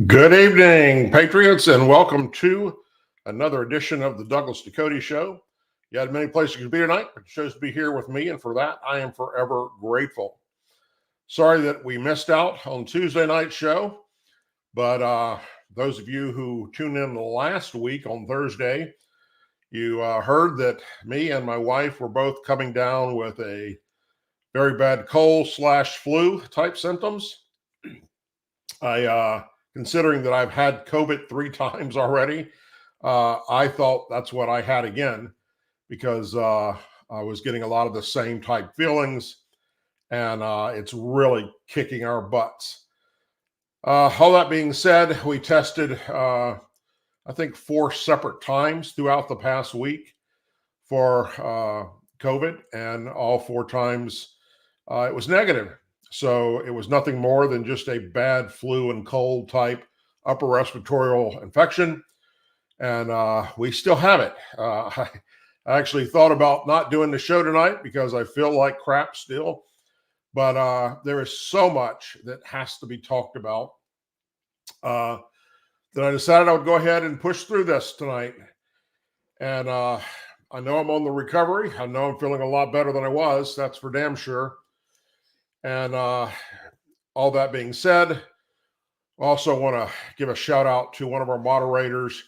Good evening, Patriots, and welcome to another edition of the Douglas Ducote Show. You had many places you could be tonight, but you chose to be here with me, and for that, I am forever grateful. Sorry that we missed out on Tuesday night's show, but those of you who tuned in last week on Thursday, you heard that me and my wife were both coming down with a very bad cold/flu type symptoms. Considering that I've had COVID 3 times already, I thought that's what I had again because I was getting a lot of the same type feelings, and it's really kicking our butts. All that being said, we tested, I think, 4 separate times throughout the past week for COVID, and all 4 times it was negative. So it was nothing more than just a bad flu and cold type upper respiratory infection. And we still have it. I actually thought about not doing the show tonight because I feel like crap still. But there is so much that has to be talked about that I decided I would go ahead and push through this tonight. And I know I'm on the recovery. I know I'm feeling a lot better than I was. That's for damn sure. And all that being said, I also want to give a shout out to one of our moderators.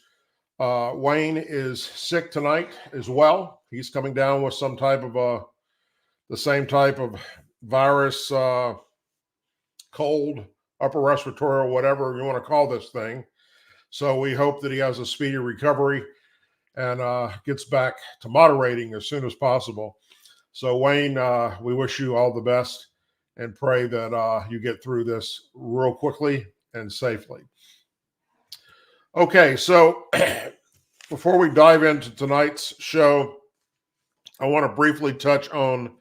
Wayne is sick tonight as well. He's coming down with some type of the same type of virus, cold, upper respiratory, whatever you want to call this thing. So we hope that he has a speedy recovery and gets back to moderating as soon as possible. So Wayne, we wish you all the best and pray that you get through this real quickly and safely. Okay, so before we dive into tonight's show, I want to briefly touch on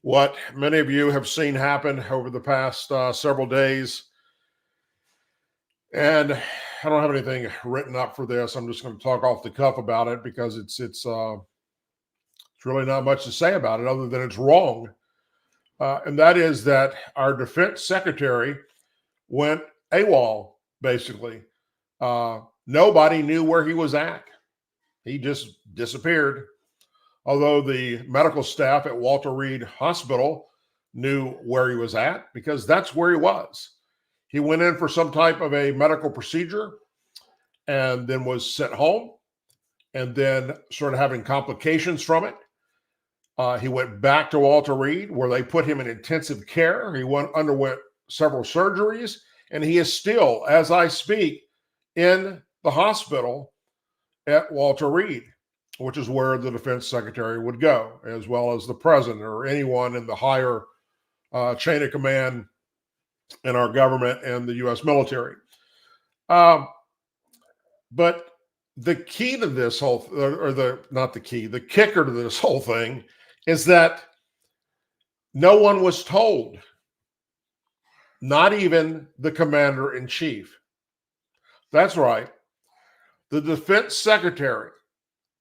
what many of you have seen happen over the past several days. And I don't have anything written up for this. I'm just going to talk off the cuff about it because it's really not much to say about it other than it's wrong. And that is that our defense secretary went AWOL, basically. Nobody knew where he was at. He just disappeared. Although the medical staff at Walter Reed Hospital knew where he was at because that's where he was. He went in for some type of a medical procedure and then was sent home and then started having complications from it. He went back to Walter Reed, where they put him in intensive care. He underwent several surgeries, and he is still, as I speak, in the hospital at Walter Reed, which is where the defense secretary would go, as well as the president or anyone in the higher chain of command in our government and the U.S. military. But the key to this whole, the kicker to this whole thing is that no one was told, not even the commander in chief. That's right. The defense secretary,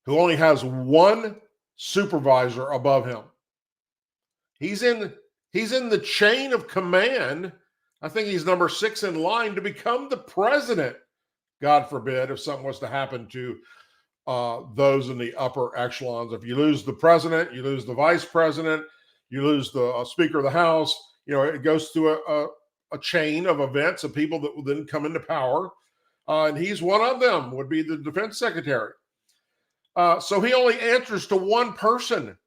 who only has one supervisor above him, he's in the chain of command. I think he's number 6 in line to become the president. God forbid if something was to happen to those in the upper echelons. If you lose the president, you lose the vice president, you lose the Speaker of the House. It goes through a chain of events of people that will then come into power. And he's one of them, would be the defense secretary. So he only answers to one person.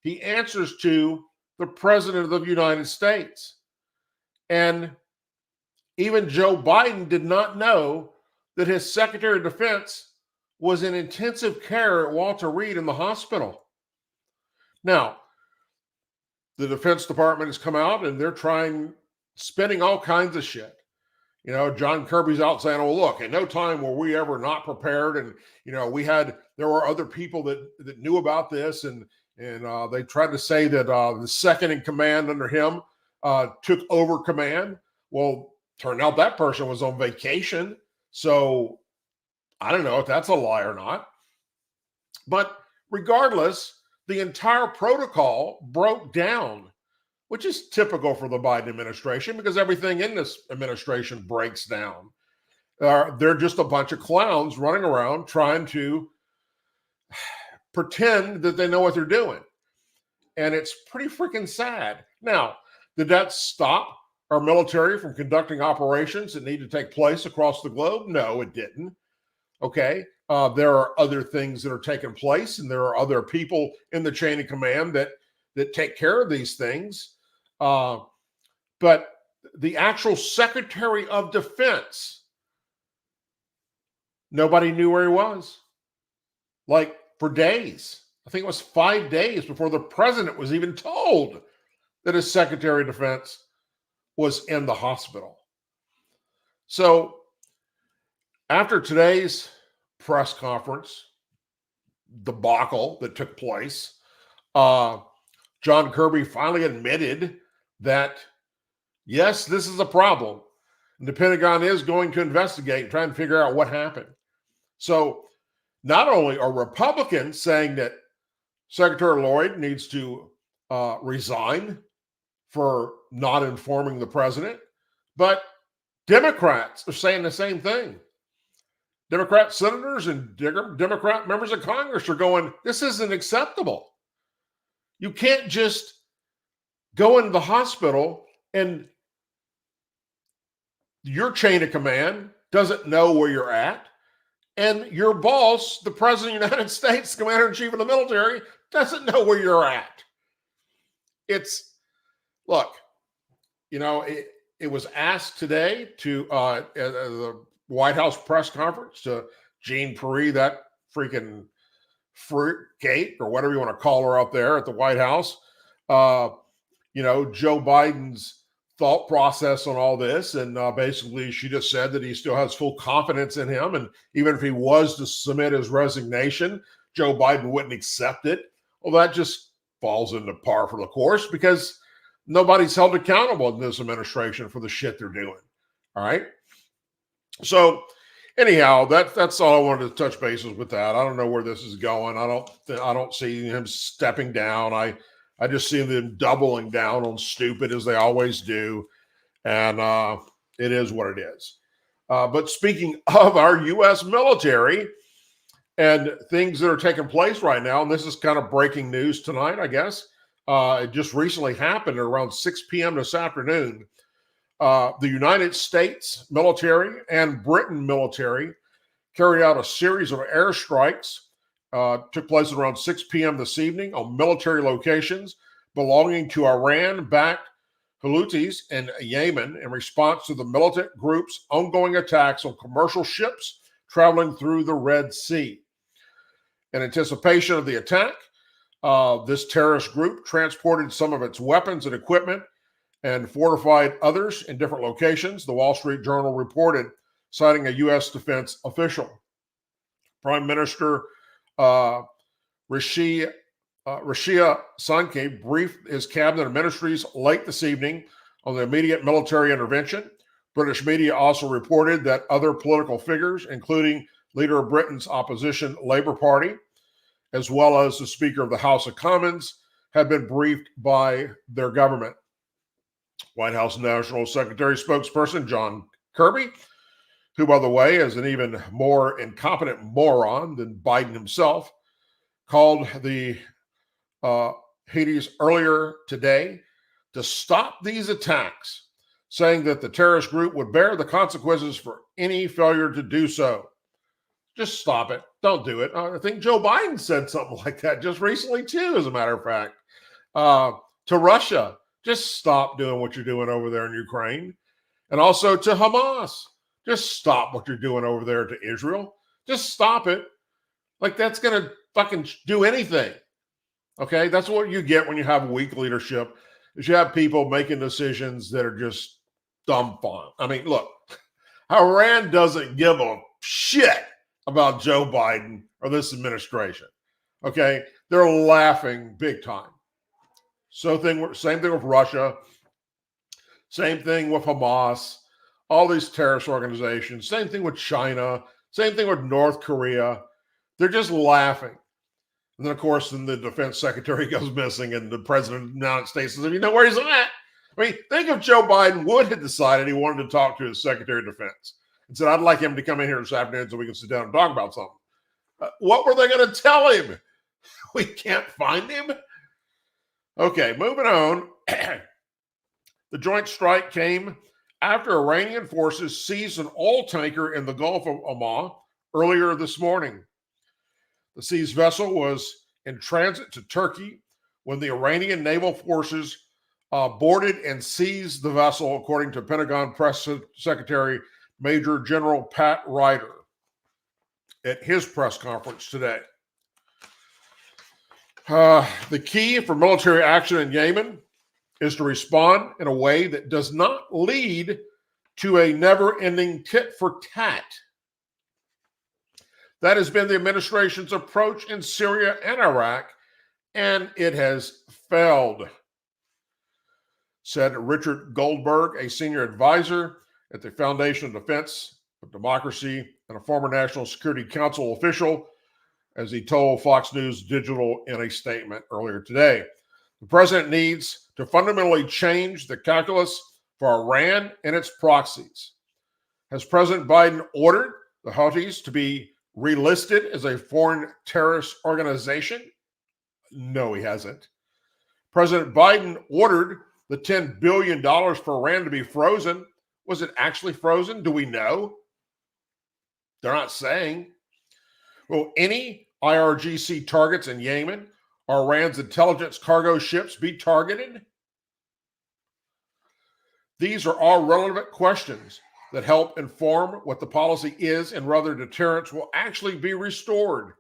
He answers to the president of the United States. And even Joe Biden did not know that his Secretary of Defense was in intensive care at Walter Reed in the hospital. Now, the Defense Department has come out and they're spinning all kinds of shit. John Kirby's out saying, "Oh, look, at no time were we ever not prepared." And, there were other people that knew about this. And they tried to say that the second in command under him took over command. Well, turned out that person was on vacation. So I don't know if that's a lie or not. But regardless, the entire protocol broke down, which is typical for the Biden administration because everything in this administration breaks down. They're just a bunch of clowns running around trying to pretend that they know what they're doing. And it's pretty freaking sad. Now, did that stop our military from conducting operations that need to take place across the globe? No, it didn't. Okay. There are other things that are taking place, and there are other people in the chain of command that take care of these things. But the actual Secretary of Defense, nobody knew where he was. Like for days. I think it was 5 days before the president was even told that his Secretary of Defense was in the hospital. So after today's press conference debacle that took place, John Kirby finally admitted that, yes, this is a problem. And the Pentagon is going to investigate and try and figure out what happened. So not only are Republicans saying that Secretary Lloyd needs to resign for not informing the president, but Democrats are saying the same thing. Democrat senators and Democrat members of Congress are going, this isn't acceptable. You can't just go into the hospital and your chain of command doesn't know where you're at. And your boss, the president of the United States, commander-in-chief of the military, doesn't know where you're at. Look, it was asked today to at the White House press conference to Jean Pierre, that freaking fruitcake or whatever you want to call her up there at the White House. Joe Biden's thought process on all this. And basically she just said that he still has full confidence in him. And even if he was to submit his resignation, Joe Biden wouldn't accept it. Well, that just falls into par for the course because nobody's held accountable in this administration for the shit they're doing. All right. So anyhow, that's all I wanted to touch bases with that. I don't know where this is going. I don't see him stepping down. I just see them doubling down on stupid as they always do. And it is what it is. But speaking of our U.S. military and things that are taking place right now, and this is kind of breaking news tonight, I guess. It just recently happened at around 6 p.m. this afternoon. The United States military and Britain military carried out a series of airstrikes, took place at around 6 p.m. this evening on military locations belonging to Iran-backed Houthis in Yemen in response to the militant group's ongoing attacks on commercial ships traveling through the Red Sea. In anticipation of the attack, this terrorist group transported some of its weapons and equipment and fortified others in different locations, the Wall Street Journal reported, citing a U.S. defense official. Prime Minister Rishi Sunak briefed his cabinet and ministries late this evening on the immediate military intervention. British media also reported that other political figures, including leader of Britain's opposition Labour Party, as well as the Speaker of the House of Commons, had been briefed by their government. White House National Secretary spokesperson John Kirby, who, by the way, is an even more incompetent moron than Biden himself, called the Houthis earlier today to stop these attacks, saying that the terrorist group would bear the consequences for any failure to do so. Just stop it. Don't do it. I think Joe Biden said something like that just recently, too, as a matter of fact, to Russia. Just stop doing what you're doing over there in Ukraine. And also to Hamas. Just stop what you're doing over there to Israel. Just stop it. Like, that's going to fucking do anything. Okay? That's what you get when you have weak leadership, is you have people making decisions that are just dumb fun. I mean, look, Iran doesn't give a shit about Joe Biden or this administration. Okay? They're laughing big time. Same thing with Russia. Same thing with Hamas. All these terrorist organizations. Same thing with China. Same thing with North Korea. They're just laughing. And then, of course, then the defense secretary goes missing and the president of the United States says, you know where he's at? I mean, think if Joe Biden would have decided he wanted to talk to his Secretary of Defense and said, I'd like him to come in here this afternoon so we can sit down and talk about something. What were they going to tell him? We can't find him? Okay, moving on. The joint strike came after Iranian forces seized an oil tanker in the Gulf of Oman earlier this morning. The seized vessel was in transit to Turkey when the Iranian naval forces boarded and seized the vessel, according to Pentagon Press Secretary Major General Pat Ryder at his press conference today. The key for military action in Yemen is to respond in a way that does not lead to a never-ending tit for tat. That has been the administration's approach in Syria and Iraq, and it has failed, said Richard Goldberg, a senior advisor at the Foundation of Defense of Democracy and a former National Security Council official, as he told Fox News Digital in a statement earlier today. The president needs to fundamentally change the calculus for Iran and its proxies. Has President Biden ordered the Houthis to be relisted as a foreign terrorist organization? No, he hasn't. President Biden ordered the $10 billion for Iran to be frozen. Was it actually frozen? Do we know? They're not saying. Will any IRGC targets in Yemen or Iran's intelligence cargo ships be targeted? These are all relevant questions that help inform what the policy is and whether deterrence will actually be restored.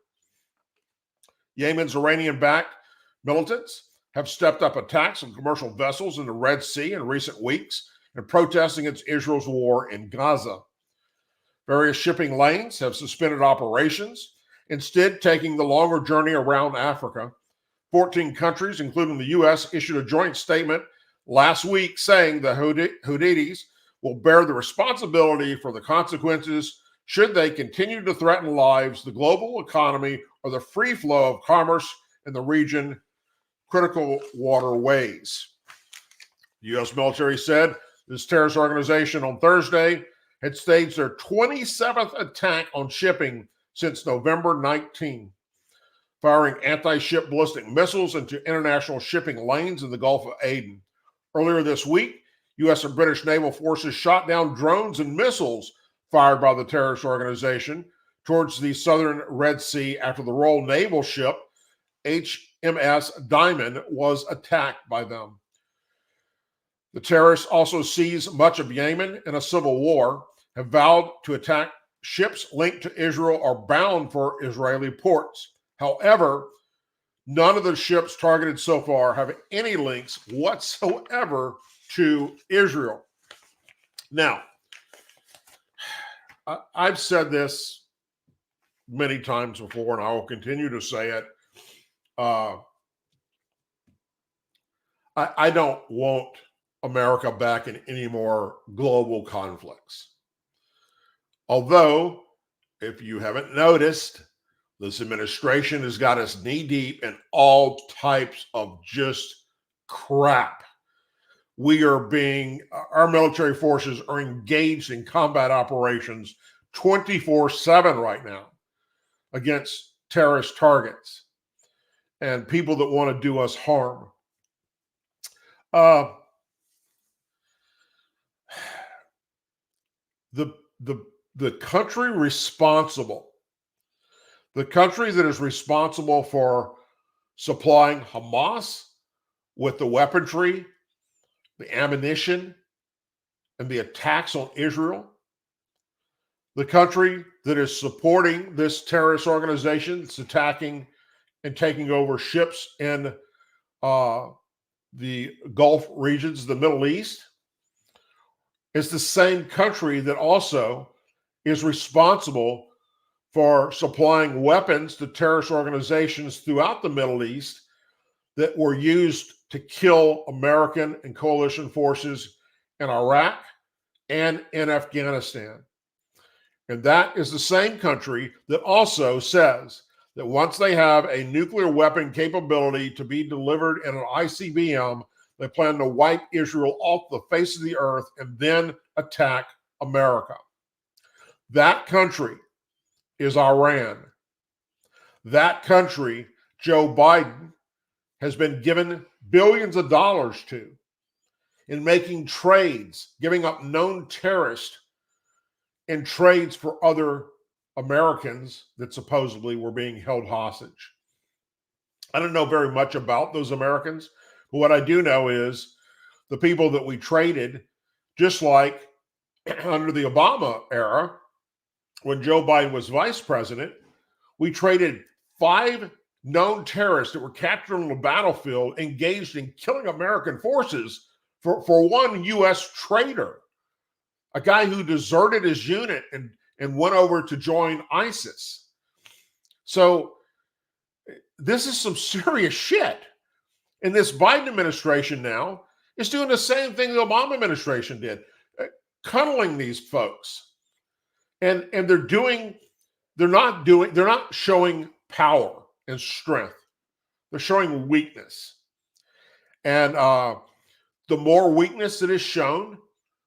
Yemen's Iranian-backed militants have stepped up attacks on commercial vessels in the Red Sea in recent weeks in protest against Israel's war in Gaza. Various shipping lanes have suspended operations, instead taking the longer journey around Africa. 14 countries, including the U.S., issued a joint statement last week saying the Houthis will bear the responsibility for the consequences should they continue to threaten lives, the global economy, or the free flow of commerce in the region, critical waterways. The U.S. military said this terrorist organization on Thursday had staged their 27th attack on shipping since November 19, firing anti-ship ballistic missiles into international shipping lanes in the Gulf of Aden. Earlier this week, U.S. and British naval forces shot down drones and missiles fired by the terrorist organization towards the southern Red Sea after the Royal Naval ship HMS Diamond was attacked by them. The terrorists also seized much of Yemen in a civil war, have vowed to attack ships linked to Israel or bound for Israeli ports. However, none of the ships targeted so far have any links whatsoever to Israel. Now, I've said this many times before, and I will continue to say it. I don't want America back in any more global conflicts. Although, if you haven't noticed, this administration has got us knee deep in all types of just crap. Our military forces are engaged in combat operations 24/7 right now against terrorist targets and people that want to do us harm. The country that is responsible for supplying Hamas with the weaponry, the ammunition, and the attacks on Israel, the country that is supporting this terrorist organization that's attacking and taking over ships in the Gulf regions, the Middle East, is the same country that also is responsible for supplying weapons to terrorist organizations throughout the Middle East that were used to kill American and coalition forces in Iraq and in Afghanistan. And that is the same country that also says that once they have a nuclear weapon capability to be delivered in an ICBM, they plan to wipe Israel off the face of the earth and then attack America. That country is Iran. That country, Joe Biden, has been given billions of dollars to in making trades, giving up known terrorists in trades for other Americans that supposedly were being held hostage. I don't know very much about those Americans, but what I do know is the people that we traded, just like under the Obama era, when Joe Biden was vice president, we traded 5 known terrorists that were captured on the battlefield engaged in killing American forces for one U.S. traitor, a guy who deserted his unit and went over to join ISIS. So this is some serious shit. And this Biden administration now is doing the same thing the Obama administration did, cuddling these folks. And they're not showing power and strength. They're showing weakness. And the more weakness that is shown,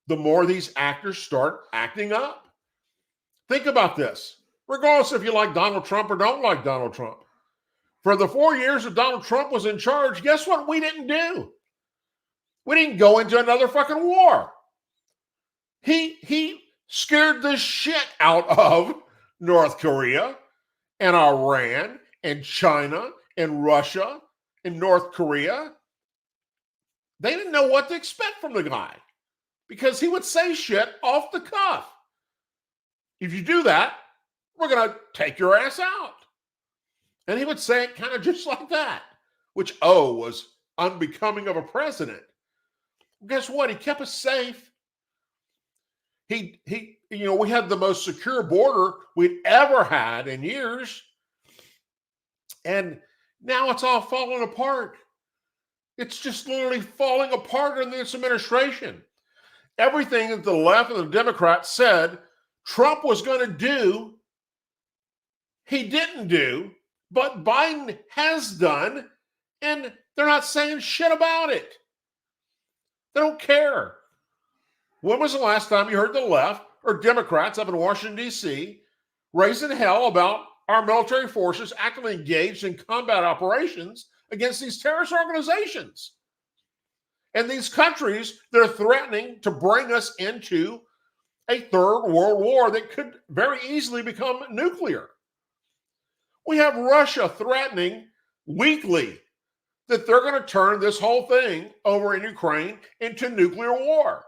the more these actors start acting up. Think about this. Regardless if you like Donald Trump or don't like Donald Trump. For the 4 years that Donald Trump was in charge, guess what we didn't do? We didn't go into another fucking war. He scared the shit out of North Korea and Iran and China and Russia and North Korea. They didn't know what to expect from the guy because he would say shit off the cuff. If you do that, we're going to take your ass out. And he would say it kind of just like that, which, was unbecoming of a president. Guess what? He kept us safe. We had the most secure border we'd ever had in years. And now it's all falling apart. It's just literally falling apart in this administration. Everything that the left and the Democrats said Trump was going to do, he didn't do, but Biden has done, and they're not saying shit about it. They don't care. When was the last time you heard the left or Democrats up in Washington, D.C. raising hell about our military forces actively engaged in combat operations against these terrorist organizations? And these countries, they're threatening to bring us into a third world war that could very easily become nuclear. We have Russia threatening weekly that they're going to turn this whole thing over in Ukraine into nuclear war.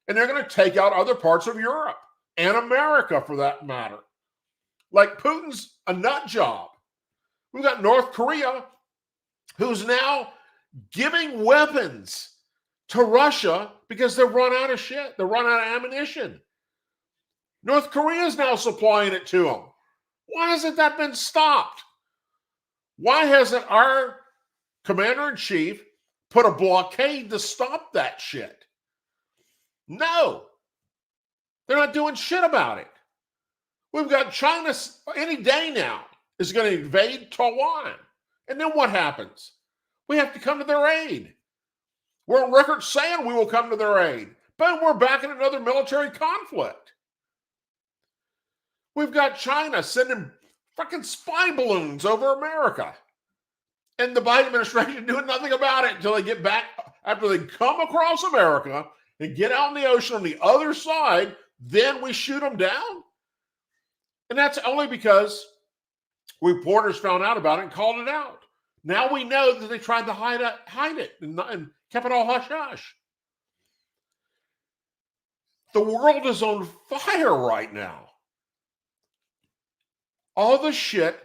And they're going to take out other parts of Europe and America for that matter. Like Putin's a nut job. We've got North Korea, who's now giving weapons to Russia because they've run out of shit. They've run out of ammunition. North Korea is now supplying it to them. Why hasn't that been stopped? Why hasn't our commander-in-chief put a blockade to stop that shit? No. They're not doing shit about it. We've got China any day now is going to invade Taiwan. And then what happens? We have to come to their aid. We're on record saying we will come to their aid. But we're back in another military conflict. We've got China sending fucking spy balloons over America. And the Biden administration doing nothing about it until they get back, after they come across America and get out in the ocean on the other side, then we shoot them down. And that's only because reporters found out about it and called it out. Now we know that they tried to hide it and kept it all hush-hush. The world is on fire right now. All the shit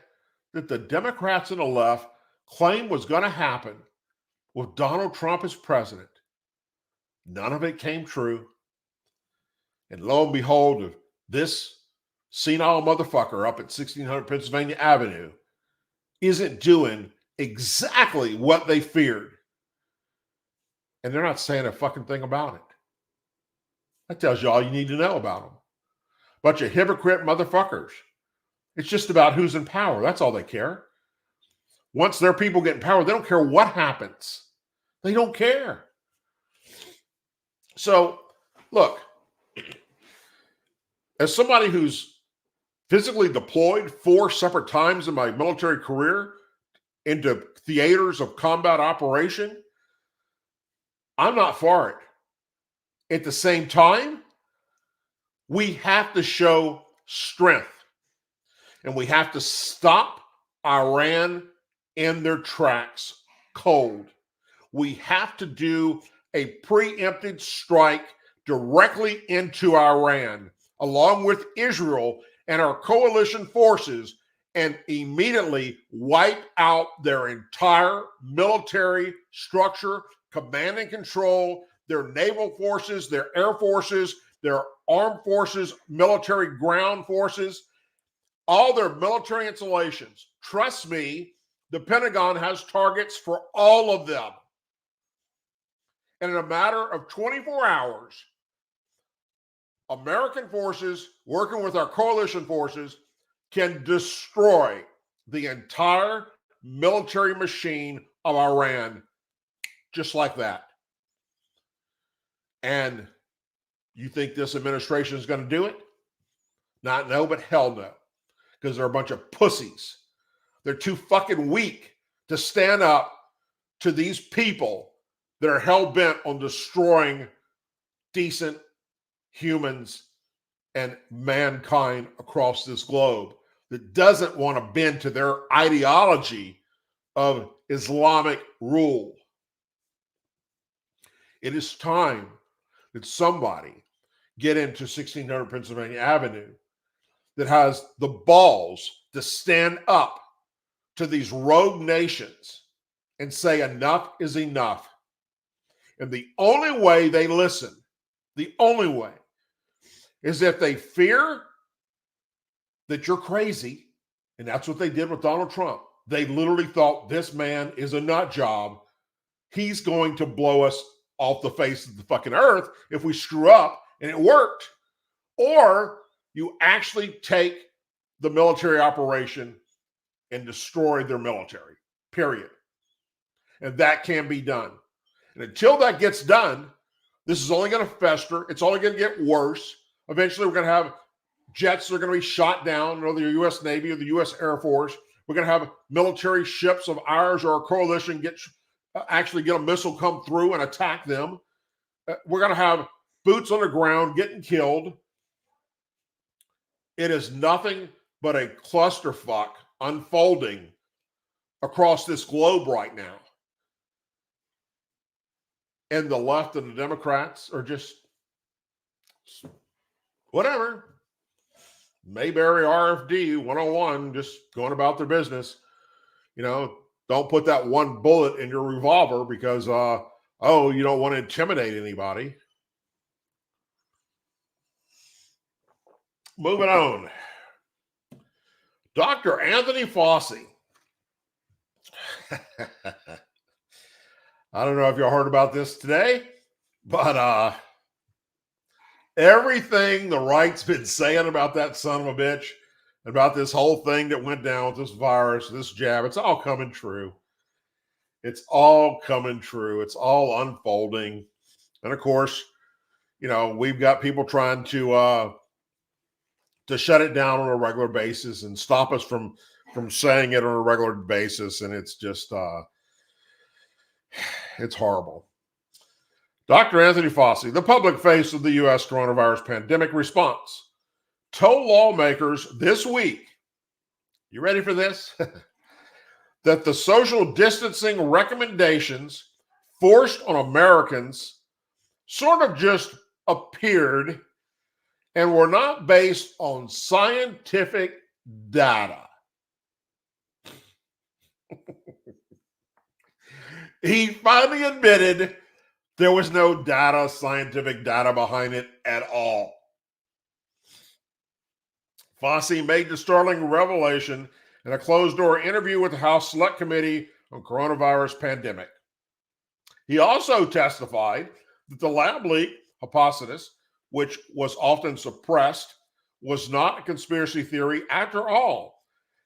that the Democrats and the left claimed was going to happen with Donald Trump as president, none of it came true. And lo and behold, this senile motherfucker up at 1600 Pennsylvania Avenue isn't doing exactly what they feared. And they're not saying a fucking thing about it. That tells you all you need to know about them. Bunch of hypocrite motherfuckers. It's just about who's in power. That's all they care. Once their people get in power, they don't care what happens. They don't care. So, look, as somebody who's physically deployed 4 separate times in my military career into theaters of combat operation, I'm not for it. At the same time, we have to show strength. And we have to stop Iran in their tracks cold. We have to do a preempted strike directly into Iran, along with Israel and our coalition forces, and immediately wipe out their entire military structure, command and control, their naval forces, their air forces, their armed forces, military ground forces, all their military installations. Trust me, the Pentagon has targets for all of them. And in a matter of 24 hours, American forces working with our coalition forces can destroy the entire military machine of Iran just like that. And you think this administration is going to do it? Not no, but hell no. Because they're a bunch of pussies. They're too fucking weak to stand up to these people that are hell-bent on destroying decent humans and mankind across this globe, that doesn't want to bend to their ideology of Islamic rule. It is time that somebody get into 1600 Pennsylvania Avenue that has the balls to stand up to these rogue nations and say enough is enough. And the only way they listen, the only way, is if they fear that you're crazy. And that's what they did with Donald Trump. They literally thought this man is a nut job. He's going to blow us off the face of the fucking earth if we screw up, and it worked. Or you actually take the military operation and destroy their military, period. And that can be done. And until that gets done, this is only going to fester. It's only going to get worse. Eventually, we're going to have jets that are going to be shot down, whether the U.S. Navy or the U.S. Air Force. We're going to have military ships of ours or our coalition get actually get a missile come through and attack them. We're going to have boots on the ground getting killed. It is nothing but a clusterfuck unfolding across this globe right now. And the left and the Democrats are just whatever. Mayberry RFD 101, just going about their business. You know, don't put that one bullet in your revolver because, you don't want to intimidate anybody. Moving on. Dr. Anthony Fauci. I don't know if y'all heard about this today, but everything the right's been saying about that son of a bitch, about this whole thing that went down with this virus, this jab, it's all coming true. It's all coming true. It's all unfolding. And of course, you know, we've got people trying to shut it down on a regular basis and stop us from saying it on a regular basis. And it's just, it's horrible. Dr. Anthony Fauci, the public face of the U.S. coronavirus pandemic response, told lawmakers this week, you ready for this? That the social distancing recommendations forced on Americans sort of just appeared and were not based on scientific data. He finally admitted there was no data, scientific data behind it at all. Fauci made the startling revelation in a closed-door interview with the House Select Committee on Coronavirus Pandemic. He also testified that the lab leak hypothesis, which was often suppressed, was not a conspiracy theory after all,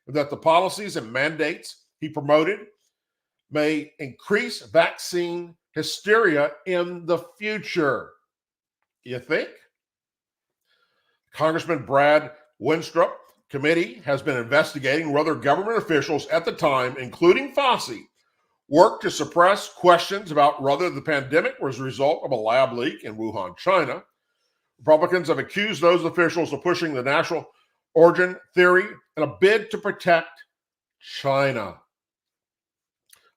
and that the policies and mandates he promoted may increase vaccine hysteria in the future. You think? Congressman Brad Winstrup committee has been investigating whether government officials at the time, including Fauci, worked to suppress questions about whether the pandemic was a result of a lab leak in Wuhan, China. Republicans have accused those officials of pushing the national origin theory in a bid to protect China.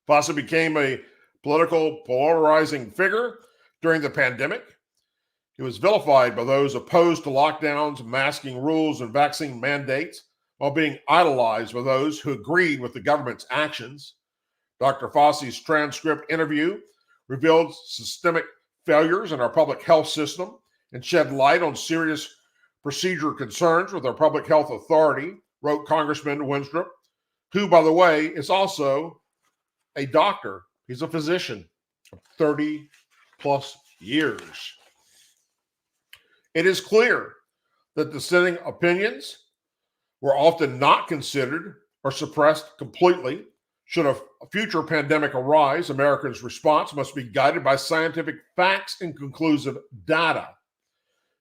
Fauci became a political polarizing figure during the pandemic. He was vilified by those opposed to lockdowns, masking rules, and vaccine mandates, while being idolized by those who agreed with the government's actions. Dr. Fauci's transcript interview revealed systemic failures in our public health system and shed light on serious procedure concerns with our public health authority, wrote Congressman Winstrup, who, by the way, is also a doctor. He's a physician of 30 plus years. It is clear that dissenting opinions were often not considered or suppressed completely. Should a future pandemic arise, Americans' response must be guided by scientific facts and conclusive data.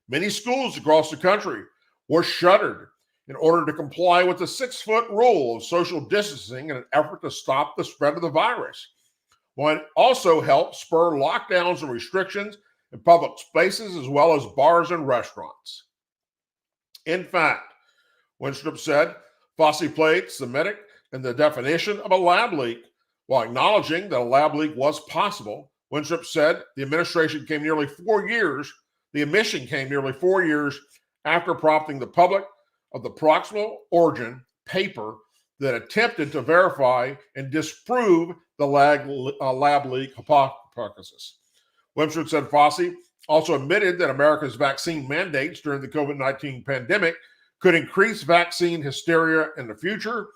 Many schools across the country were shuttered in order to comply with the 6-foot rule of social distancing in an effort to stop the spread of the virus. One also helped spur lockdowns and restrictions in public spaces as well as bars and restaurants. In fact, Winstrup said Fauci played Semitic in the definition of a lab leak. While acknowledging that a lab leak was possible, Winstrup said the omission came nearly 4 years after prompting the public of the proximal origin paper that attempted to verify and disprove the lab leak hypothesis. Winstrup said Fauci also admitted that America's vaccine mandates during the COVID-19 pandemic could increase vaccine hysteria in the future,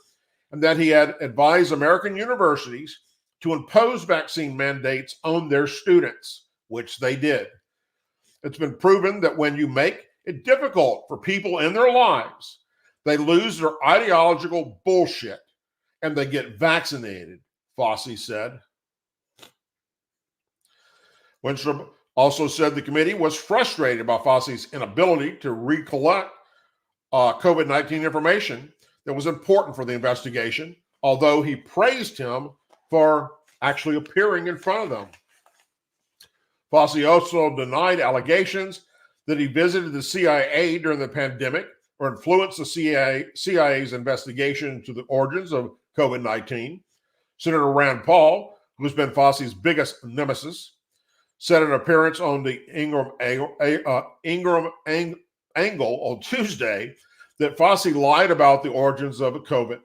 and that he had advised American universities to impose vaccine mandates on their students, which they did. It's been proven that when you make it difficult for people in their lives, they lose their ideological bullshit and they get vaccinated, Fauci said. Winstrup also said the committee was frustrated by Fauci's inability to recollect COVID-19 information that was important for the investigation, although he praised him for actually appearing in front of them. Fauci also denied allegations that he visited the CIA during the pandemic or influenced the CIA's investigation into the origins of COVID-19. Senator Rand Paul, who's been Fauci's biggest nemesis, said an appearance on the Ingram Angle on Tuesday that Fauci lied about the origins of COVID.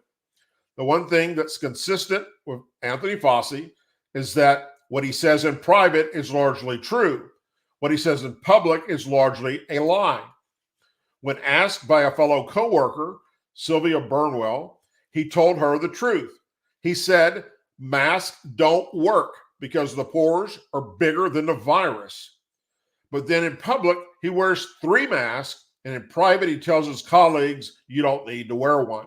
The one thing that's consistent with Anthony Fauci is that what he says in private is largely true. What he says in public is largely a lie. When asked by a fellow coworker, Sylvia Burnwell, he told her the truth. He said, masks don't work because the pores are bigger than the virus. But then in public, he wears 3 masks, and in private, he tells his colleagues, you don't need to wear one.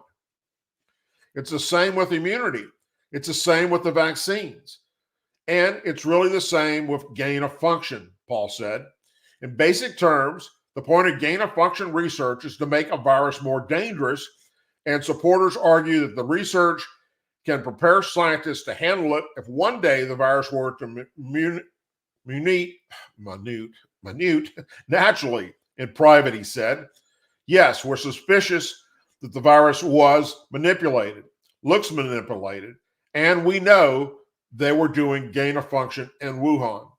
It's the same with immunity. It's the same with the vaccines. And it's really the same with gain of function, Paul said. In basic terms, the point of gain of function research is to make a virus more dangerous, and supporters argue that the research can prepare scientists to handle it if one day the virus were to minute naturally. In private, he said, yes, we're suspicious that the virus was manipulated, looks manipulated, and we know they were doing gain of function in Wuhan.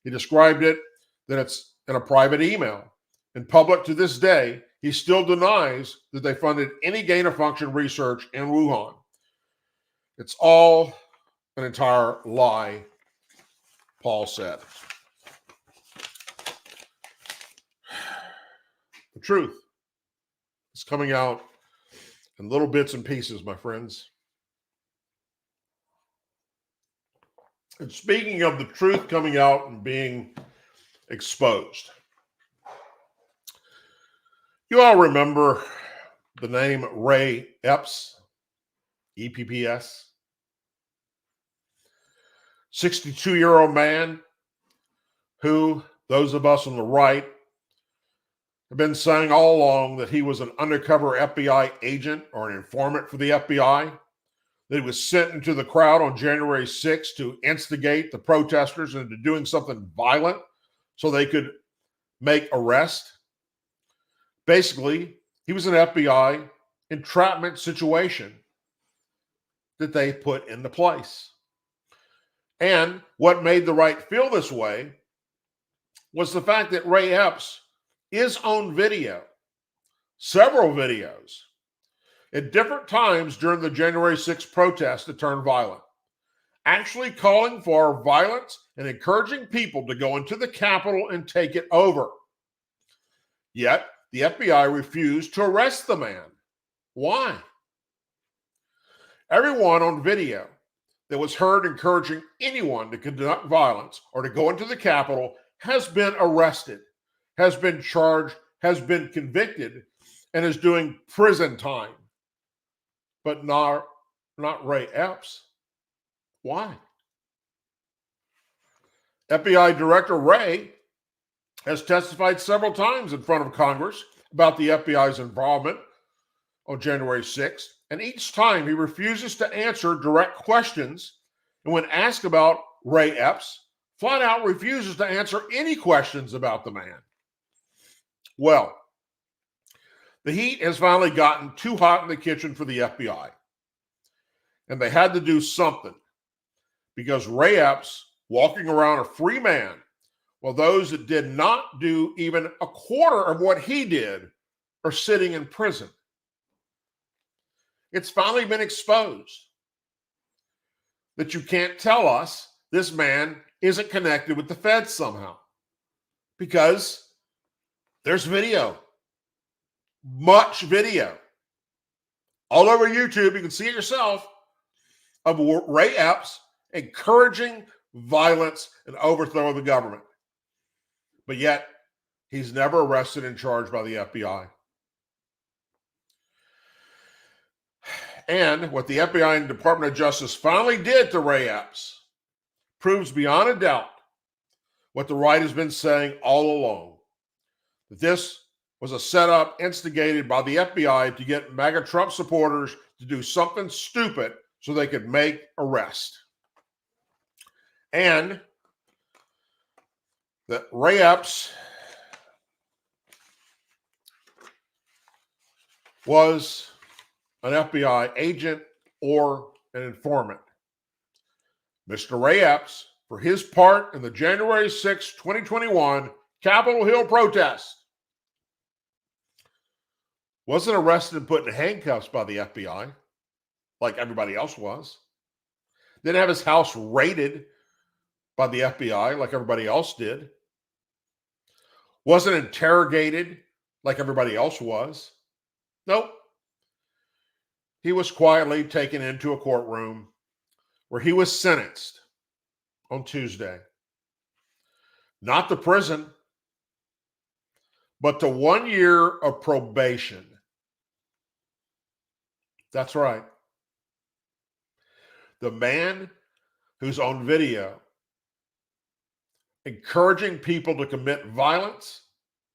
He described it that it's in a private email. In public to this day, he still denies that they funded any gain of function research in Wuhan. It's all an entire lie, Paul said. The truth is coming out in little bits and pieces, my friends. And speaking of the truth coming out and being exposed, you all remember the name Ray Epps, EPPS? 62-year-old man who, those of us on the right, have been saying all along that he was an undercover FBI agent or an informant for the FBI, that he was sent into the crowd on January 6th to instigate the protesters into doing something violent so they could make arrest. Basically, he was an FBI entrapment situation that they put into place. And what made the right feel this way was the fact that Ray Epps is on video, several videos, at different times during the January 6th protest that turned violent, actually calling for violence and encouraging people to go into the Capitol and take it over. Yet, the FBI refused to arrest the man. Why? Everyone on video that was heard encouraging anyone to conduct violence or to go into the Capitol has been arrested, has been charged, has been convicted, and is doing prison time. But not Ray Epps. Why? FBI Director Ray has testified several times in front of Congress about the FBI's involvement on January 6th, and each time he refuses to answer direct questions, and when asked about Ray Epps, flat out refuses to answer any questions about the man. Well, the heat has finally gotten too hot in the kitchen for the FBI, and they had to do something, because Ray Epps, walking around a free man, while those that did not do even a quarter of what he did are sitting in prison. It's finally been exposed that you can't tell us this man isn't connected with the feds somehow, because there's video, much video, all over YouTube. You can see it yourself, of Ray Epps encouraging violence and overthrow of the government. But yet, he's never arrested and charged by the FBI. And what the FBI and Department of Justice finally did to Ray Epps proves beyond a doubt what the right has been saying all along, that this was a setup instigated by the FBI to get MAGA Trump supporters to do something stupid so they could make arrest. and that Ray Epps was an FBI agent or an informant. Mr. Ray Epps, for his part in the January 6, 2021 Capitol Hill protest, wasn't arrested and put in handcuffs by the FBI like everybody else was. Didn't have his house raided by the FBI like everybody else did. Wasn't interrogated like everybody else was. Nope. He was quietly taken into a courtroom where he was sentenced on Tuesday. Not to prison, but to 1 year of probation. That's right. The man who's on video encouraging people to commit violence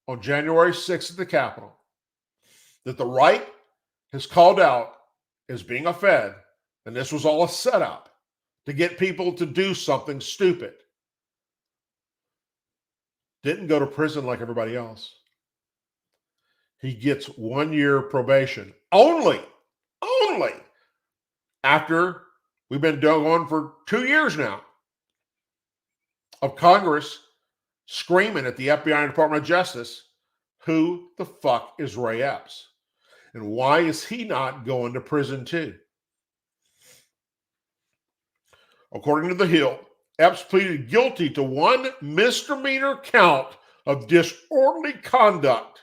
on January 6th at the Capitol, that the right has called out as being a Fed, and this was all a setup to get people to do something stupid, didn't go to prison like everybody else. He gets 1 year probation only after we've been going for 2 years now of Congress screaming at the FBI and Department of Justice, who the fuck is Ray Epps? And why is he not going to prison too? According to The Hill, Epps pleaded guilty to one misdemeanor count of disorderly conduct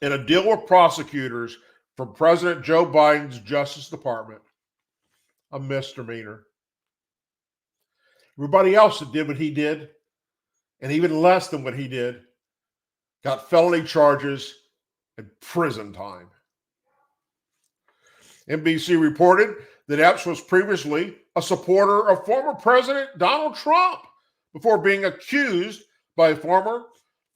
in a deal with prosecutors from President Joe Biden's Justice Department. A misdemeanor. Everybody else that did what he did, and even less than what he did, got felony charges and prison time. NBC reported that Epps was previously a supporter of former President Donald Trump before being accused by former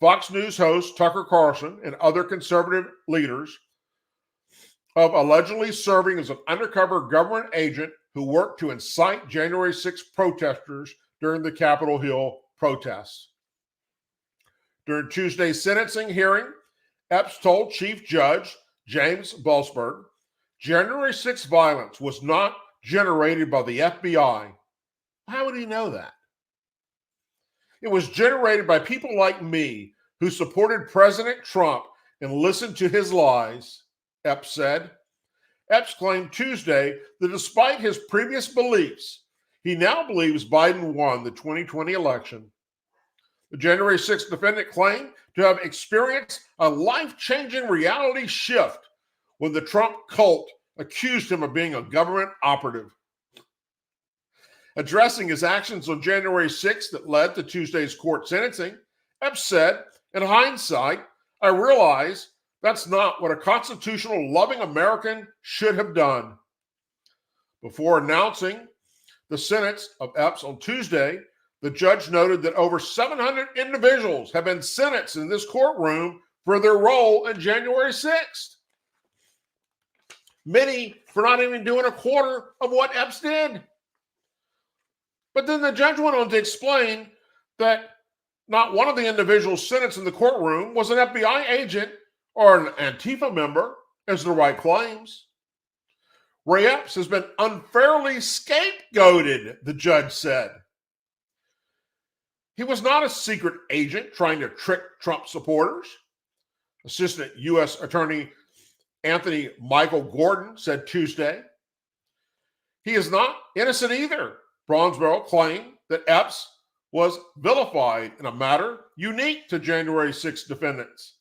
Fox News host Tucker Carlson and other conservative leaders of allegedly serving as an undercover government agent who worked to incite January 6 protesters during the Capitol Hill protests. During Tuesday's sentencing hearing, Epps told Chief Judge James Boasberg January 6 violence was not generated by the FBI. How would he know that? It was generated by people like me who supported President Trump and listened to his lies, Epps said. Epps claimed Tuesday that despite his previous beliefs, he now believes Biden won the 2020 election. The January 6th defendant claimed to have experienced a life-changing reality shift when the Trump cult accused him of being a government operative. Addressing his actions on January 6th that led to Tuesday's court sentencing, Epps said, in hindsight, I realize that's not what a constitutional loving American should have done. Before announcing the sentence of Epps on Tuesday, the judge noted that over 700 individuals have been sentenced in this courtroom for their role in January 6th. Many for not even doing a quarter of what Epps did. But then the judge went on to explain that not one of the individuals sentenced in the courtroom was an FBI agent or an Antifa member, as the right claims. Ray Epps has been unfairly scapegoated, the judge said. He was not a secret agent trying to trick Trump supporters. Assistant U.S. Attorney Anthony Michael Gordon said Tuesday. He is not innocent either. Brownsboro claimed that Epps was vilified in a matter unique to January 6 defendants,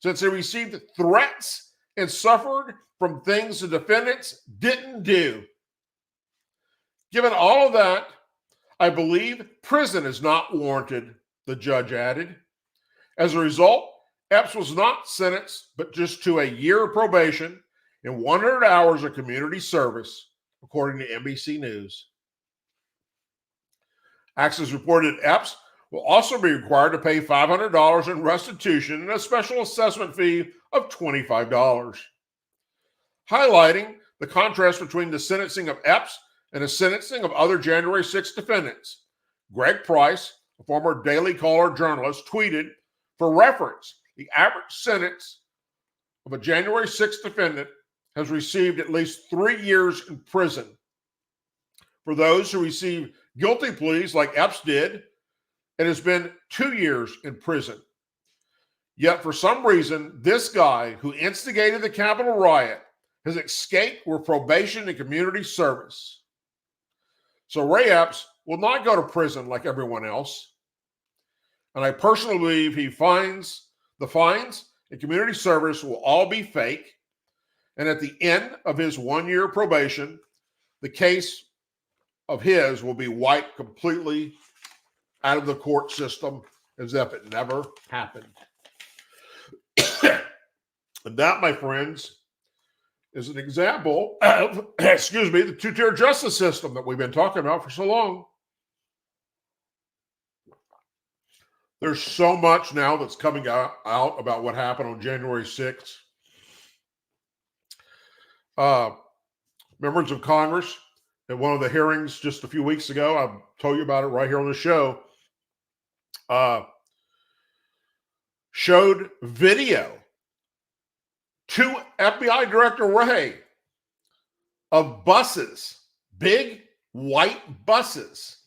since he received threats and suffered from things the defendants didn't do. Given all of that, I believe prison is not warranted, the judge added. As a result, Epps was not sentenced, but just to a year of probation and 100 hours of community service, according to NBC News. Access reported Epps will also be required to pay $500 in restitution and a special assessment fee of $25. Highlighting the contrast between the sentencing of Epps and the sentencing of other January 6 defendants. Greg Price, a former Daily Caller journalist, tweeted, for reference, the average sentence of a January 6 defendant has received at least 3 years in prison. For those who receive guilty pleas like Epps did, it has been 2 years in prison. Yet for some reason, this guy who instigated the Capitol riot has escaped with probation and community service. So Ray Epps will not go to prison like everyone else. And I personally believe the fines and community service will all be fake. And at the end of his 1 year probation, the case of his will be wiped completely out of the court system as if it never happened. And that, my friends, is an example of, the two-tier justice system that we've been talking about for so long. There's so much now that's coming out about what happened on January 6th. Members of Congress, at one of the hearings just a few weeks ago, I told you about it right here on the show, showed video to FBI Director Wray of buses, big white buses.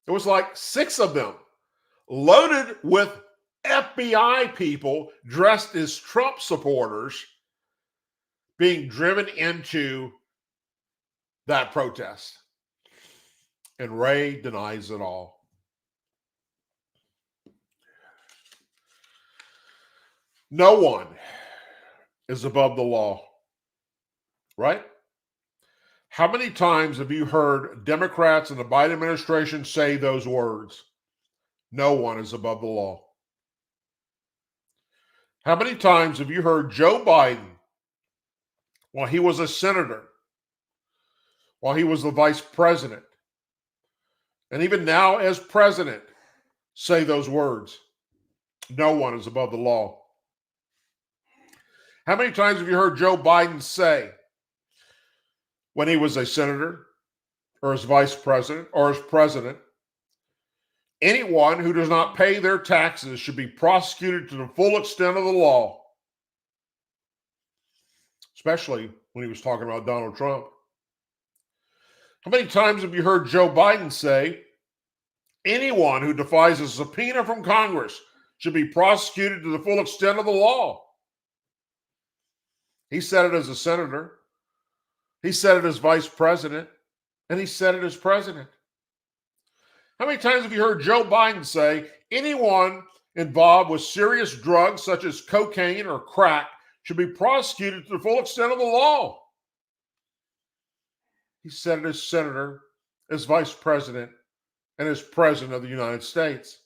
It was like 6 of them, loaded with FBI people dressed as Trump supporters being driven into that protest. And Wray denies it all. No one is above the law, right? How many times have you heard Democrats and the Biden administration say those words? No one is above the law. How many times have you heard Joe Biden, while he was a senator, while he was the vice president, and even now as president, say those words? No one is above the law. How many times have you heard Joe Biden say, when he was a senator or as vice president or as president, anyone who does not pay their taxes should be prosecuted to the full extent of the law? Especially when he was talking about Donald Trump. How many times have you heard Joe Biden say, anyone who defies a subpoena from Congress should be prosecuted to the full extent of the law? He said it as a senator. He said it as vice president. And he said it as president. How many times have you heard Joe Biden say, anyone involved with serious drugs such as cocaine or crack should be prosecuted to the full extent of the law? He said it as senator, as vice president, and as president of the United States.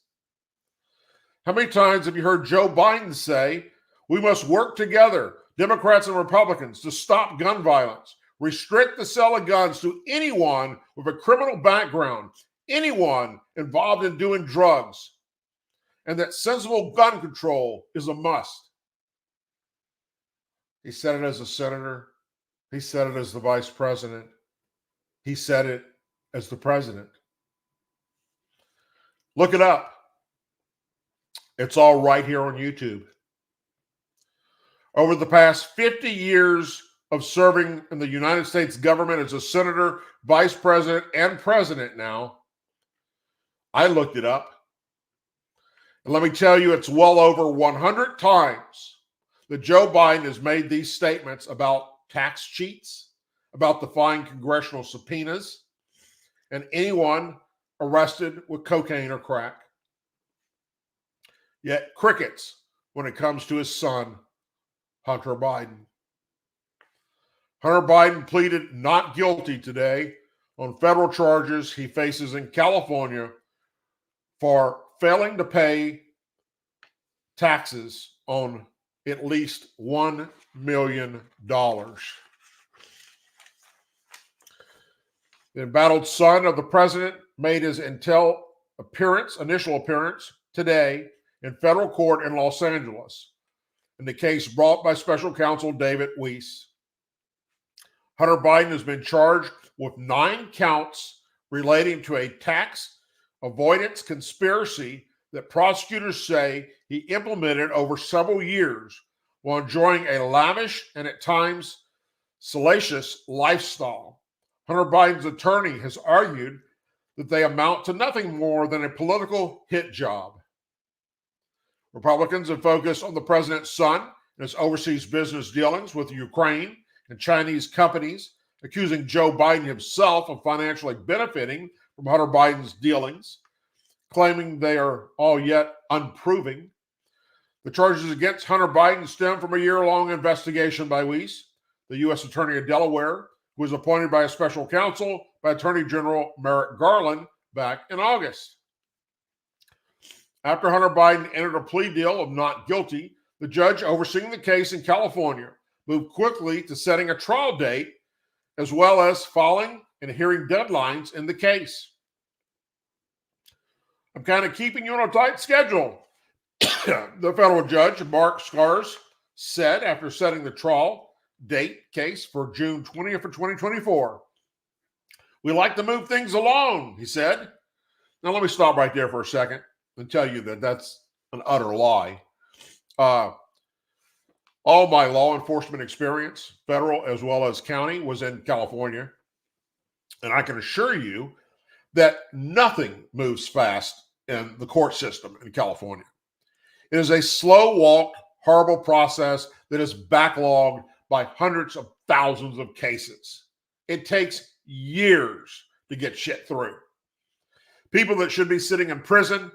How many times have you heard Joe Biden say, we must work together, Democrats and Republicans, to stop gun violence, restrict the sale of guns to anyone with a criminal background, anyone involved in doing drugs, and that sensible gun control is a must? He said it as a senator. He said it as the vice president. He said it as the president. Look it up. It's all right here on YouTube. Over the past 50 years of serving in the United States government as a senator, vice president, and president now, I looked it up. And let me tell you, it's well over 100 times that Joe Biden has made these statements about tax cheats, about defying congressional subpoenas, and anyone arrested with cocaine or crack. Yet crickets when it comes to his son, Hunter Biden. Hunter Biden pleaded not guilty today on federal charges he faces in California for failing to pay taxes on at least $1 million. The embattled son of the president made his initial appearance today in federal court in Los Angeles in the case brought by special counsel David Weiss. Hunter Biden has been charged with 9 counts relating to a tax avoidance conspiracy that prosecutors say he implemented over several years while enjoying a lavish and at times salacious lifestyle. Hunter Biden's attorney has argued that they amount to nothing more than a political hit job. Republicans have focused on the president's son and his overseas business dealings with Ukraine and Chinese companies, accusing Joe Biden himself of financially benefiting from Hunter Biden's dealings, claiming they are all yet unproven. The charges against Hunter Biden stem from a year-long investigation by Weiss, the U.S. Attorney of Delaware, who was appointed by a special counsel by Attorney General Merrick Garland back in August. After Hunter Biden entered a plea deal of not guilty, the judge overseeing the case in California moved quickly to setting a trial date, as well as filing and hearing deadlines in the case. I'm kind of keeping you on a tight schedule, the federal judge, Mark Scars, said after setting the trial date case for June 20th of 2024. We like to move things along, he said. Now let me stop right there for a second and tell you that that's an utter lie. All my law enforcement experience, federal as well as county, was in California. And I can assure you that nothing moves fast in the court system in California. It is a slow walk, horrible process that is backlogged by hundreds of thousands of cases. It takes years to get shit through. People that should be sitting in prison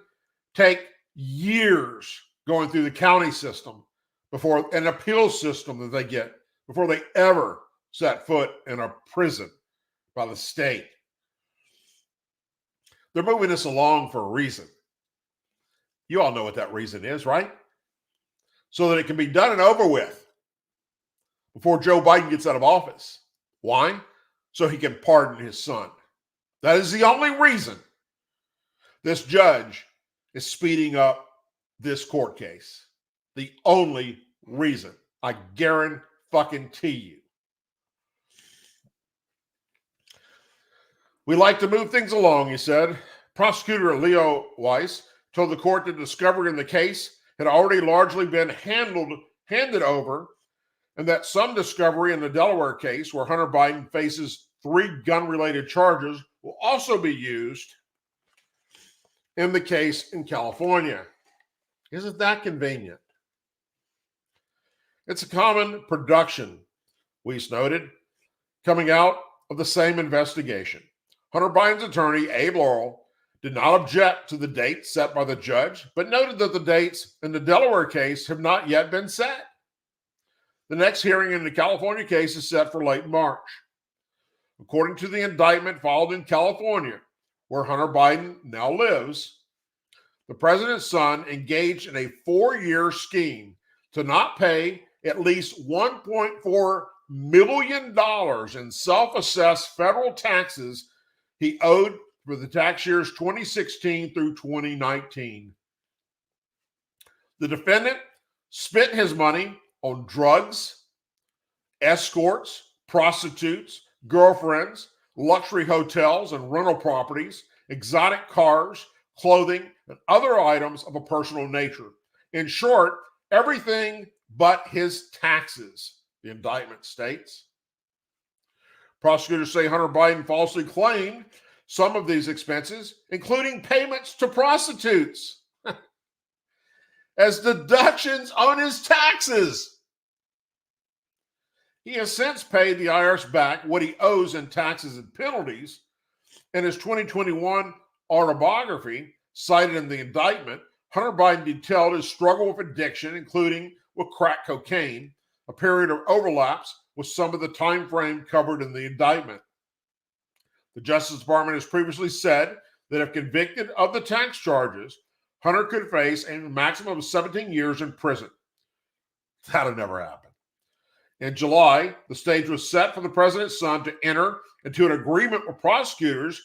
take years going through the county system before an appeal system that they get before they ever set foot in a prison by the state. They're moving this along for a reason. You all know what that reason is, right? So that it can be done and over with before Joe Biden gets out of office. Why? So he can pardon his son. That is the only reason this judge is speeding up this court case. The only reason. I guarantee you. We like to move things along, he said. Prosecutor Leo Weiss told the court that discovery in the case had already largely been handed over, and that some discovery in the Delaware case, where Hunter Biden faces 3 gun-related charges, will also be used in the case in California. Isn't that convenient? It's a common production, Weiss noted, coming out of the same investigation. Hunter Biden's attorney, Abe Laurel, did not object to the date set by the judge, but noted that the dates in the Delaware case have not yet been set. The next hearing in the California case is set for late March. According to the indictment filed in California, where Hunter Biden now lives, the president's son engaged in a 4-year scheme to not pay at least $1.4 million in self-assessed federal taxes he owed for the tax years 2016 through 2019. The defendant spent his money on drugs, escorts, prostitutes, girlfriends, luxury hotels and rental properties, exotic cars, clothing, and other items of a personal nature. In short, everything but his taxes, the indictment states. Prosecutors say Hunter Biden falsely claimed some of these expenses, including payments to prostitutes, as deductions on his taxes. He has since paid the IRS back what he owes in taxes and penalties. In his 2021 autobiography, cited in the indictment, Hunter Biden detailed his struggle with addiction, including with crack cocaine, a period of overlaps with some of the time frame covered in the indictment. The Justice Department has previously said that if convicted of the tax charges, Hunter could face a maximum of 17 years in prison. That'll never happen. In July, the stage was set for the president's son to enter into an agreement with prosecutors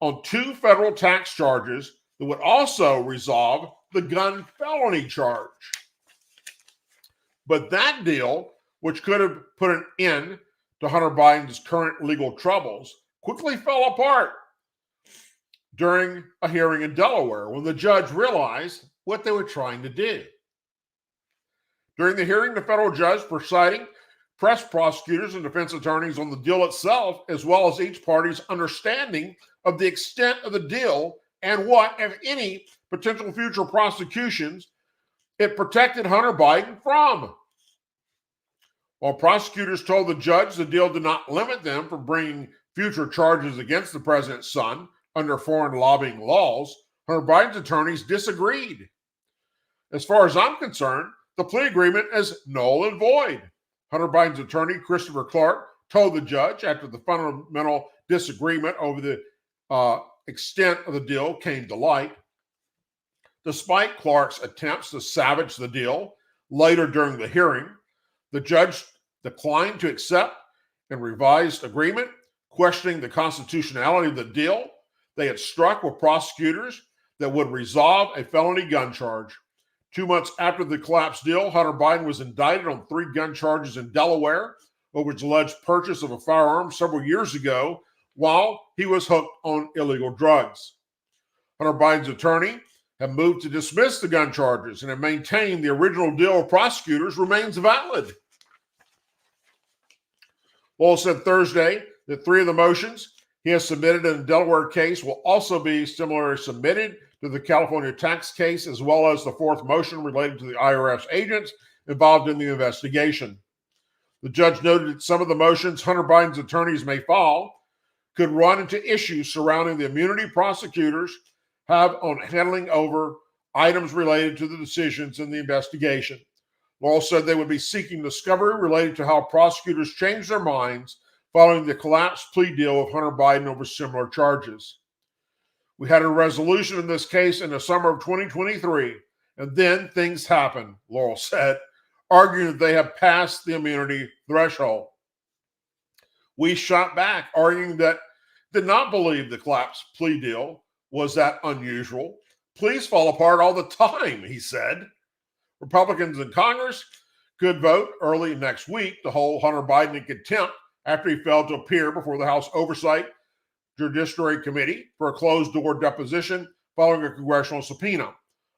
on 2 federal tax charges that would also resolve the gun felony charge. But that deal, which could have put an end to Hunter Biden's current legal troubles quickly fell apart during a hearing in Delaware when the judge realized what they were trying to do. During the hearing, the federal judge presiding pressed prosecutors and defense attorneys on the deal itself, as well as each party's understanding of the extent of the deal and what, if any, potential future prosecutions it protected Hunter Biden from. While prosecutors told the judge the deal did not limit them from bringing future charges against the president's son under foreign lobbying laws, Hunter Biden's attorneys disagreed. As far as I'm concerned, the plea agreement is null and void. Hunter Biden's attorney, Christopher Clark, told the judge after the fundamental disagreement over the extent of the deal came to light. Despite Clark's attempts to salvage the deal later during the hearing, the judge declined to accept a revised agreement, questioning the constitutionality of the deal they had struck with prosecutors that would resolve a felony gun charge. 2 months after the collapsed deal, Hunter Biden was indicted on 3 gun charges in Delaware over his alleged purchase of a firearm several years ago while he was hooked on illegal drugs. Hunter Biden's attorney have moved to dismiss the gun charges and have maintained the original deal of prosecutors remains valid. Lowell said Thursday that 3 of the motions he has submitted in the Delaware case will also be similarly submitted to the California tax case, as well as the 4th motion related to the IRS agents involved in the investigation. The judge noted that some of the motions Hunter Biden's attorneys may file could run into issues surrounding the immunity prosecutors have on handling over items related to the decisions in the investigation. Lowell said they would be seeking discovery related to how prosecutors changed their minds following the collapsed plea deal of Hunter Biden over similar charges. We had a resolution in this case in the summer of 2023, and then things happened, Lowell said, arguing that they have passed the immunity threshold. We shot back, arguing that did not believe the collapsed plea deal was that unusual. Pleas fall apart all the time, he said. Republicans in Congress could vote early next week to hold Hunter Biden in contempt after he failed to appear before the House Oversight Judiciary Committee for a closed-door deposition following a congressional subpoena.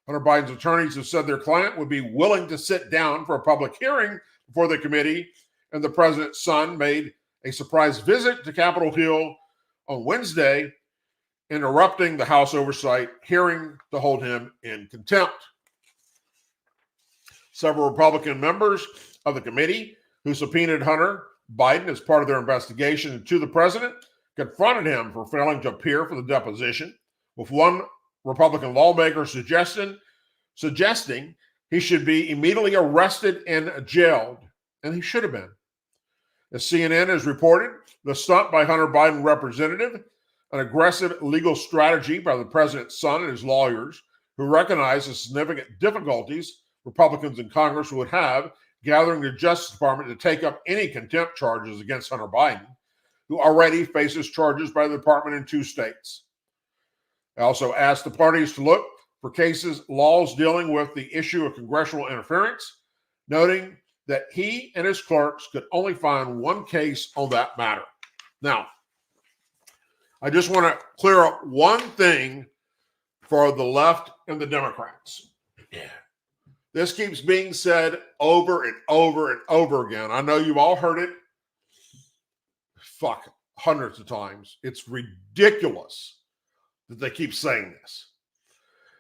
Hunter Biden's attorneys have said their client would be willing to sit down for a public hearing before the committee, and the president's son made a surprise visit to Capitol Hill on Wednesday, interrupting the House Oversight hearing to hold him in contempt. Several Republican members of the committee who subpoenaed Hunter Biden as part of their investigation into the president confronted him for failing to appear for the deposition, with one Republican lawmaker suggesting he should be immediately arrested and jailed, and he should have been. As CNN has reported, the stunt by Hunter Biden representative, an aggressive legal strategy by the president's son and his lawyers, who recognize the significant difficulties Republicans in Congress would have gathering the Justice Department to take up any contempt charges against Hunter Biden, who already faces charges by the department in 2 states. I also asked the parties to look for laws dealing with the issue of congressional interference, noting that he and his clerks could only find 1 case on that matter. Now, I just want to clear up one thing for the left and the Democrats. This keeps being said over and over and over again. I know you've all heard it hundreds of times. It's ridiculous that they keep saying this.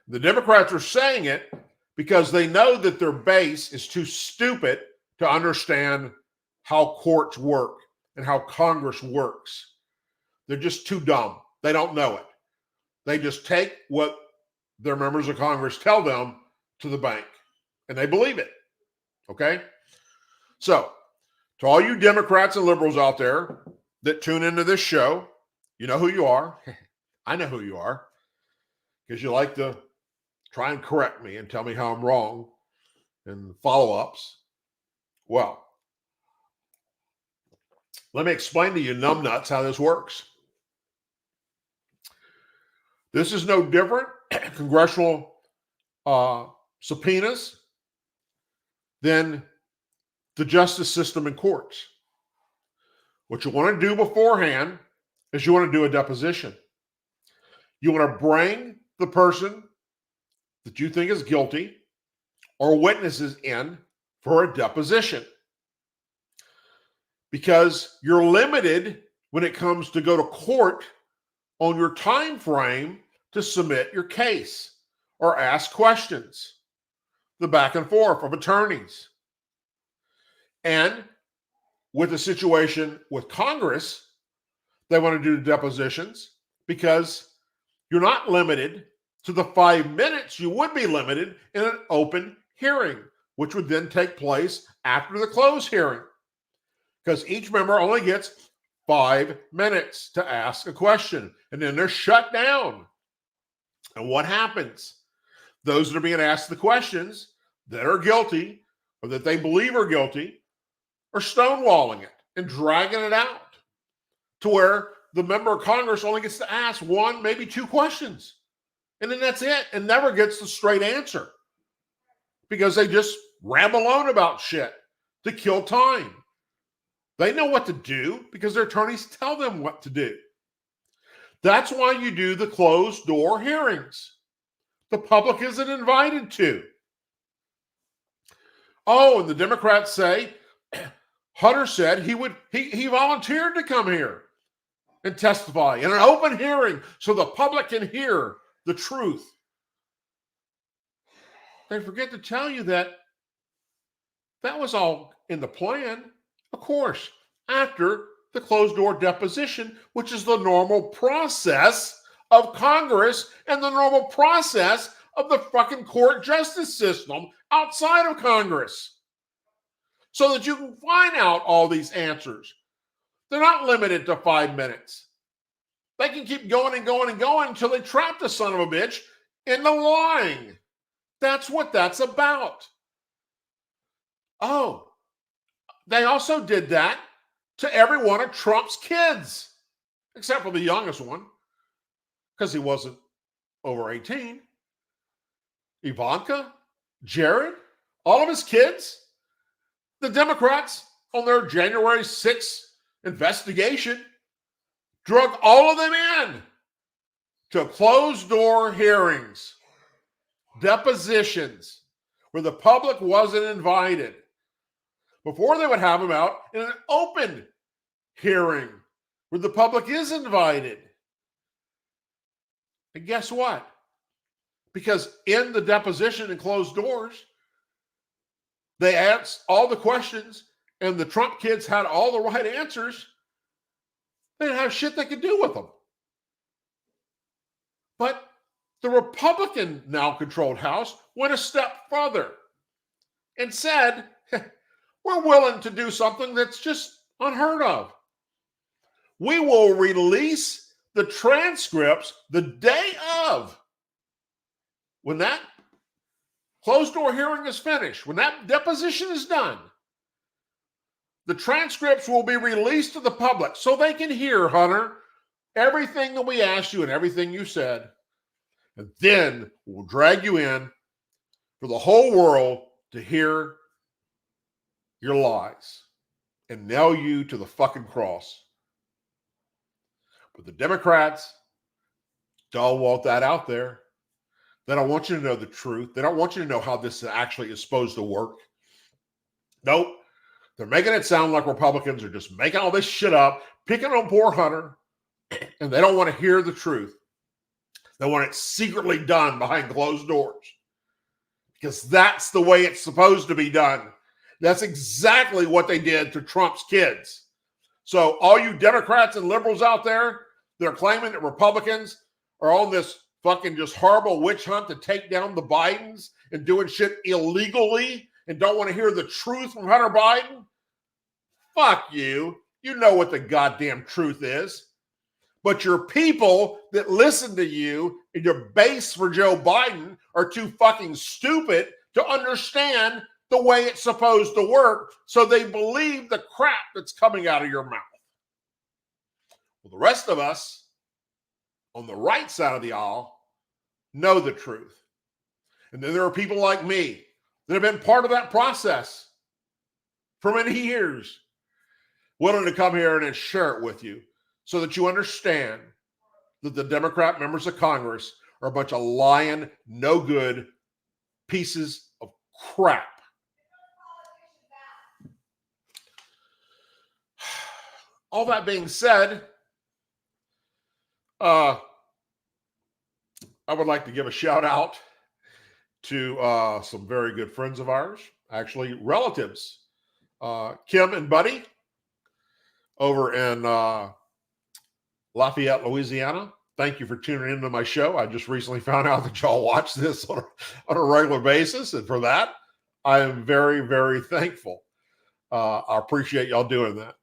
The Democrats are saying it because they know that their base is too stupid to understand how courts work and how Congress works. They're just too dumb. They don't know it. They just take what their members of Congress tell them to the bank, and they believe it. Okay? So, to all you Democrats and liberals out there that tune into this show, you know who you are. I know who you are, because you like to try and correct me and tell me how I'm wrong and follow-ups. Well, let me explain to you numbnuts how this works. This is no different congressional subpoenas than the justice system in courts. What you want to do beforehand is you want to do a deposition. You want to bring the person that you think is guilty or witnesses in for a deposition, because you're limited when it comes to go to court on your time frame to submit your case or ask questions, the back and forth of attorneys. And with the situation with Congress, they want to do depositions because you're not limited to the 5 minutes you would be limited in an open hearing, which would then take place after the closed hearing, because each member only gets 5 minutes to ask a question, and then they're shut down. And what happens? Those that are being asked the questions that are guilty or that they believe are guilty are stonewalling it and dragging it out to where the member of Congress only gets to ask 1, maybe 2 questions. And then that's it, and never gets the straight answer because they just ramble on about shit to kill time. They know what to do because their attorneys tell them what to do. That's why you do the closed door hearings. The public isn't invited to. Oh, and the Democrats say Hunter said he volunteered to come here and testify in an open hearing so the public can hear the truth. They forget to tell you that was all in the plan, of course, after the closed door deposition, which is the normal process of Congress and the normal process of the fucking court justice system outside of Congress, so that you can find out all these answers. They're not limited to 5 minutes. They can keep going and going and going until they trap the son of a bitch into lying. That's what that's about. Oh, they also did that to every one of Trump's kids, except for the youngest one, because he wasn't over 18. Ivanka, Jared, all of his kids. The Democrats, on their January 6th investigation, drug all of them in to closed-door hearings, depositions, where the public wasn't invited. Before they would have them out in an open hearing, where the public is invited. And guess what? Because in the deposition and closed doors, they asked all the questions, and the Trump kids had all the right answers. They didn't have shit they could do with them. But the Republican now controlled House went a step further and said, we're willing to do something that's just unheard of. We will release the transcripts the day of. When that closed door hearing is finished, when that deposition is done, the transcripts will be released to the public so they can hear, Hunter, everything that we asked you and everything you said. And then we'll drag you in for the whole world to hear your lies and nail you to the fucking cross. But the Democrats don't want that out there. They don't want you to know the truth. They don't want you to know how this actually is supposed to work. Nope. They're making it sound like Republicans are just making all this shit up, picking on poor Hunter, and they don't want to hear the truth. They want it secretly done behind closed doors because that's the way it's supposed to be done. That's exactly what they did to Trump's kids. So all you Democrats and liberals out there that are claiming that Republicans are on this fucking just horrible witch hunt to take down the Bidens and doing shit illegally and don't want to hear the truth from Hunter Biden, fuck you. You know what the goddamn truth is. But your people that listen to you and your base for Joe Biden are too fucking stupid to understand the way it's supposed to work, so they believe the crap that's coming out of your mouth. Well, the rest of us on the right side of the aisle know the truth. And then there are people like me that have been part of that process for many years. willing to come here and share it with you so that you understand that the Democrat members of Congress are a bunch of lying, no good pieces of crap. All that being said, I would like to give a shout out to some very good friends of ours, actually relatives, Kim and Buddy over in Lafayette, Louisiana. Thank you for tuning into my show. I just recently found out that y'all watch this on a regular basis, and for that, I am very, very thankful. I appreciate y'all doing that.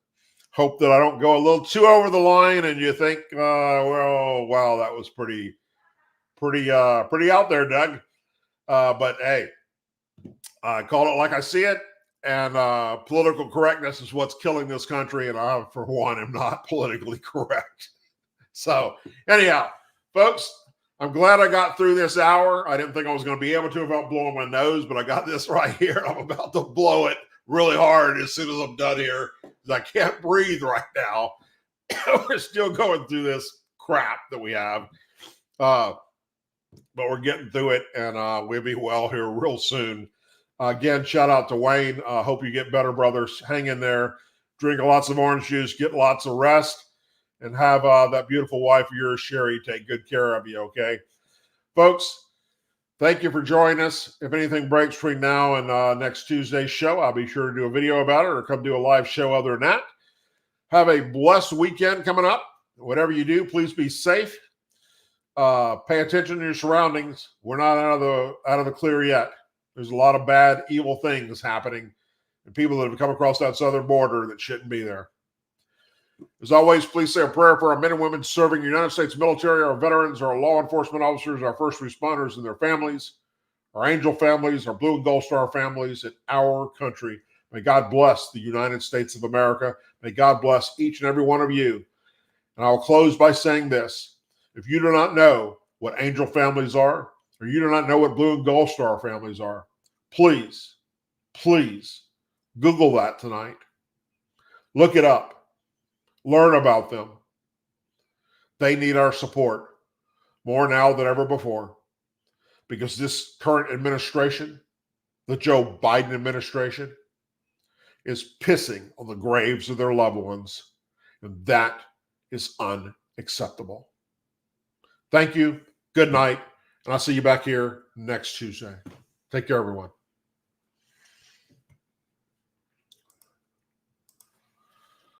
Hope that I don't go a little too over the line and you think, well, wow, that was pretty out there, Doug. But hey, I call it like I see it, and political correctness is what's killing this country, and I, for one, am not politically correct. So anyhow, folks, I'm glad I got through this hour. I didn't think I was going to be able to without blowing my nose, but I got this right here. I'm about to blow it really hard as soon as I'm done here, because I can't breathe right now. We're still going through this crap that we have. But we're getting through it, and we'll be well here real soon. Again, shout out to Wayne. Hope you get better, brothers. Hang in there. Drink lots of orange juice. Get lots of rest. And have that beautiful wife of yours, Sherry, take good care of you, okay? Folks, thank you for joining us. If anything breaks between now and next Tuesday's show, I'll be sure to do a video about it or come do a live show other than that. Have a blessed weekend coming up. Whatever you do, please be safe. Pay attention to your surroundings. We're not out of the clear yet. There's a lot of bad, evil things happening, and people that have come across that southern border that shouldn't be there. As always, please say a prayer for our men and women serving the United States military, our veterans, our law enforcement officers, our first responders and their families, our angel families, our blue and gold star families in our country. May God bless the United States of America. May God bless each and every one of you. And I'll close by saying this. If you do not know what angel families are, or you do not know what blue and gold star families are, please, please Google that tonight. Look it up. Learn about them. They need our support more now than ever before, because this current administration, the Joe Biden administration, is pissing on the graves of their loved ones, and that is unacceptable. Thank you. Good night. And I'll see you back here next Tuesday. Take care, everyone.